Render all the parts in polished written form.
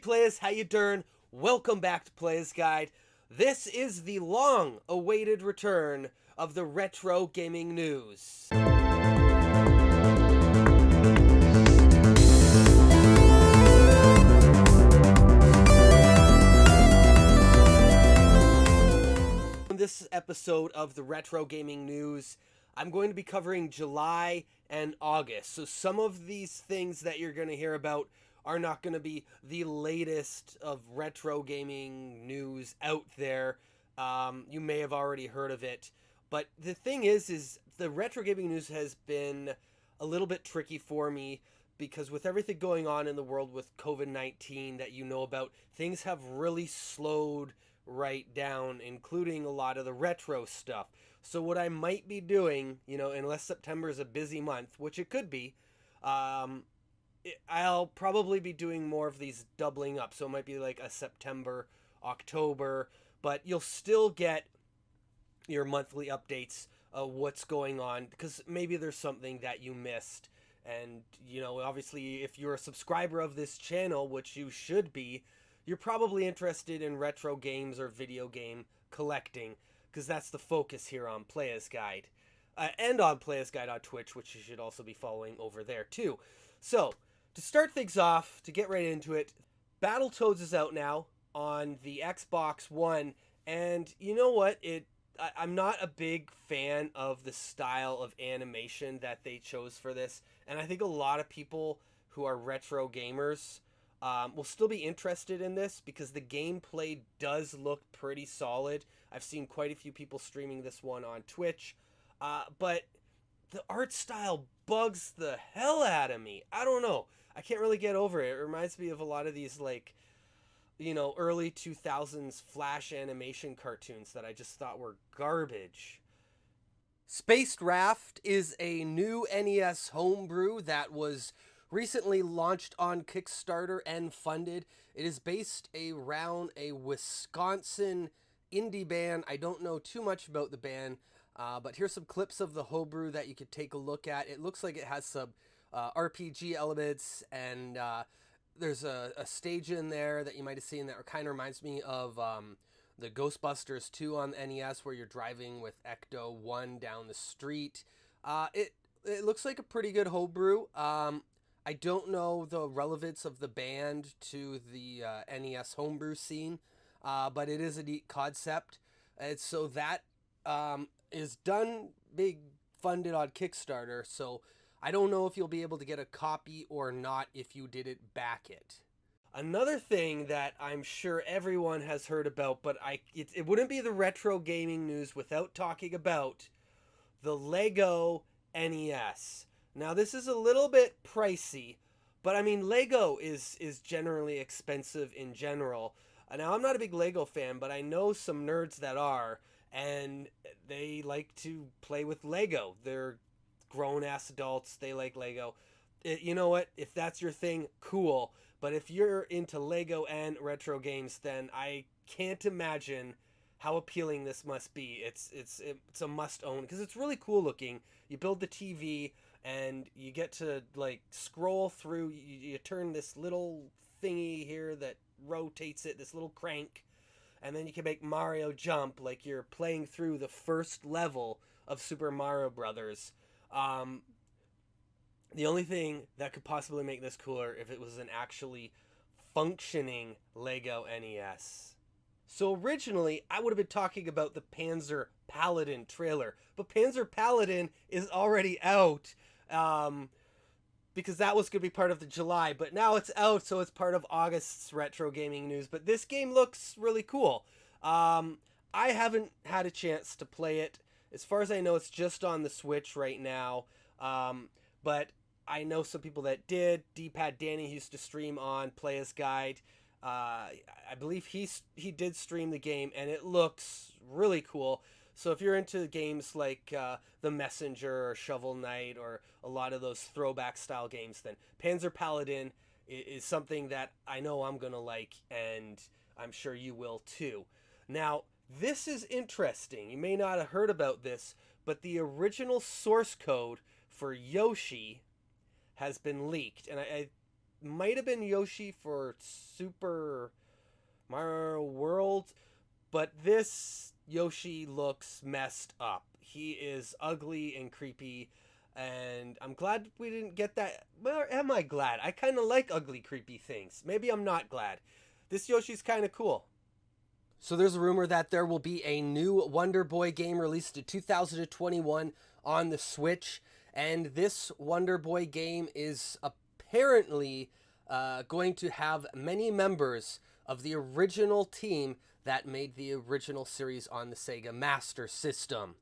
Playas, how you doing? Welcome back to Playas Guide. This is the long-awaited return of the retro gaming news. In this episode of the retro gaming news, I'm going to be covering July and August. So some of these things that you're going to hear about are not going to be the latest of retro gaming news out there. You may have already heard of it. But the thing is the retro gaming news has been a little bit tricky for me because with everything going on in the world with COVID-19 that you know about, things have really slowed right down, including a lot of the retro stuff. So what I might be doing, unless September is a busy month, which it could be, I'll probably be doing more of these doubling up. So it might be like a September, October, but you'll still get your monthly updates of what's going on because maybe there's something that you missed. And, obviously, if you're a subscriber of this channel, which you should be, you're probably interested in retro games or video game collecting because that's the focus here on Playas Guide. And on Playas Guide on Twitch, which you should also be following over there too. So, to start things off, to get right into it, Battletoads is out now on the Xbox One, and you know what? I'm not a big fan of the style of animation that they chose for this, and I think a lot of people who are retro gamers will still be interested in this because the gameplay does look pretty solid. I've seen quite a few people streaming this one on Twitch, but the art style bugs the hell out of me. I don't know. I can't really get over it. It reminds me of a lot of these, early 2000s Flash animation cartoons that I just thought were garbage. Spaced Raft is a new NES homebrew that was recently launched on Kickstarter and funded. It is based around a Wisconsin indie band. I don't know too much about the band, but here's some clips of the homebrew that you could take a look at. It looks like it has some RPG elements, and there's a stage in there that you might have seen that kind of reminds me of the Ghostbusters 2 on the NES, where you're driving with Ecto 1 down the street. It looks like a pretty good homebrew. I don't know the relevance of the band to the NES homebrew scene, but it is a neat concept. And so that is done, big funded on Kickstarter, so I don't know if you'll be able to get a copy or not if you didn't back it. Another thing that I'm sure everyone has heard about, but it wouldn't be the retro gaming news without talking about the Lego NES. Now, this is a little bit pricey, but I mean, Lego is generally expensive in general. Now, I'm not a big Lego fan, but I know some nerds that are, and they like to play with Lego. They're grown-ass adults. They like Lego. You know what? If that's your thing, cool. But if you're into Lego and retro games, then I can't imagine how appealing this must be. It's a must-own because it's really cool looking. You build the TV, and you get to scroll through. You turn this little thingy here that rotates it, this little crank, and then you can make Mario jump like you're playing through the first level of Super Mario Brothers. The only thing that could possibly make this cooler if it was an actually functioning Lego NES. So originally, I would have been talking about the Panzer Paladin trailer, but Panzer Paladin is already out because that was going to be part of the July, but now it's out, so it's part of August's retro gaming news. But this game looks really cool. I haven't had a chance to play it. As far as I know, it's just on the Switch right now, but I know some people that did. D-Pad Danny used to stream on Playas Guide. I believe he did stream the game, and it looks really cool. So if you're into games like The Messenger or Shovel Knight or a lot of those throwback style games, then Panzer Paladin is something that I know I'm going to like, and I'm sure you will too. Now, this is interesting. You may not have heard about this, but the original source code for Yoshi has been leaked. And might have been Yoshi for Super Mario World, but this Yoshi looks messed up. He is ugly and creepy, and I'm glad we didn't get that. Well, am I glad? I kind of like ugly, creepy things. Maybe I'm not glad. This Yoshi's kind of cool. So there's a rumor that there will be a new Wonder Boy game released in 2021 on the Switch, and this Wonder Boy game is apparently going to have many members of the original team that made the original series on the Sega Master System.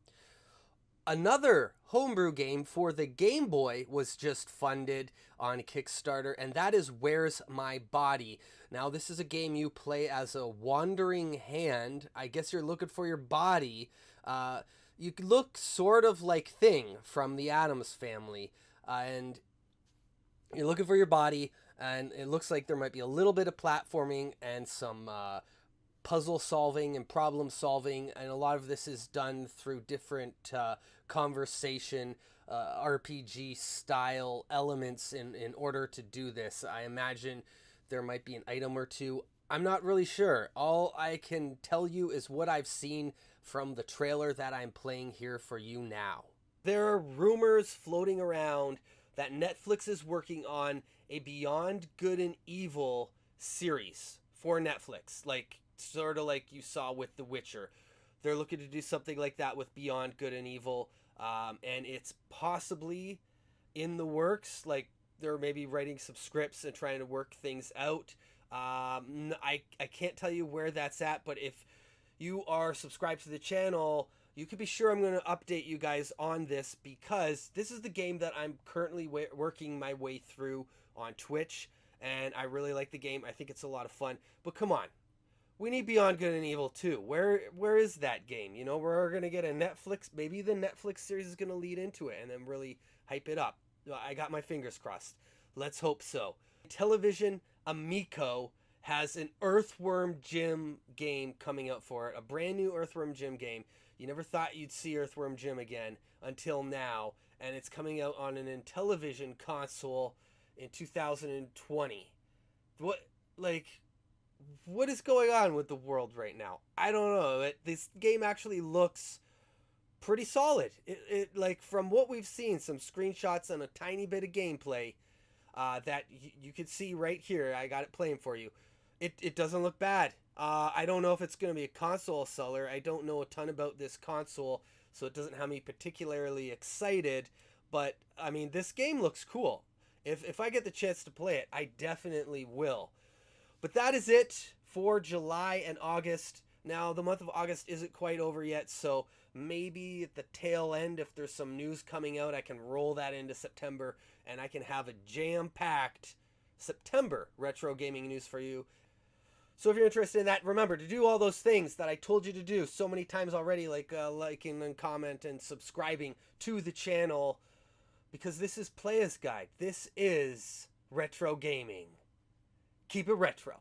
Another homebrew game for the Game Boy was just funded on Kickstarter, and that is Where's My Body? Now, this is a game you play as a wandering hand. I guess you're looking for your body. You look sort of like Thing from the Addams Family, and you're looking for your body, and it looks like there might be a little bit of platforming and some puzzle solving and problem solving, and a lot of this is done through different conversation RPG style elements in order to do this. I imagine there might be an item or two. I'm not really sure. All I can tell you is what I've seen from the trailer that I'm playing here for you now. There are rumors floating around that Netflix is working on a Beyond Good and Evil series for Netflix, like sort of like you saw with The Witcher. They're looking to do something like that with Beyond Good and Evil, and it's possibly in the works. Like they're maybe writing some scripts and trying to work things out. I can't tell you where that's at, but if you are subscribed to the channel, you can be sure I'm going to update you guys on this, because this is the game that I'm currently working my way through on Twitch, and I really like the game. I think it's a lot of fun. But come on, we need Beyond Good and Evil too. Where is that game? You know, we're going to get a Netflix, maybe the Netflix series is going to lead into it and then really hype it up. I got my fingers crossed. Let's hope so. Intellivision Amico has an Earthworm Jim game coming out for it, a brand new Earthworm Jim game. You never thought you'd see Earthworm Jim again until now, and it's coming out on an Intellivision console in 2020. What is going on with the world right now? I don't know. This game actually looks pretty solid. It like, from what we've seen, some screenshots and a tiny bit of gameplay that you could see right here. I got it playing for you. It doesn't look bad. I don't know if it's going to be a console seller. I don't know a ton about this console, so it doesn't have me particularly excited. But, I mean, this game looks cool. If I get the chance to play it, I definitely will. But that is it for July and August. Now, the month of August isn't quite over yet, so maybe at the tail end, if there's some news coming out, I can roll that into September, and I can have a jam-packed September retro gaming news for you. So if you're interested in that, remember to do all those things that I told you to do so many times already, like liking and comment and subscribing to the channel, because this is Playas Guide. This is retro gaming. Keep it retro.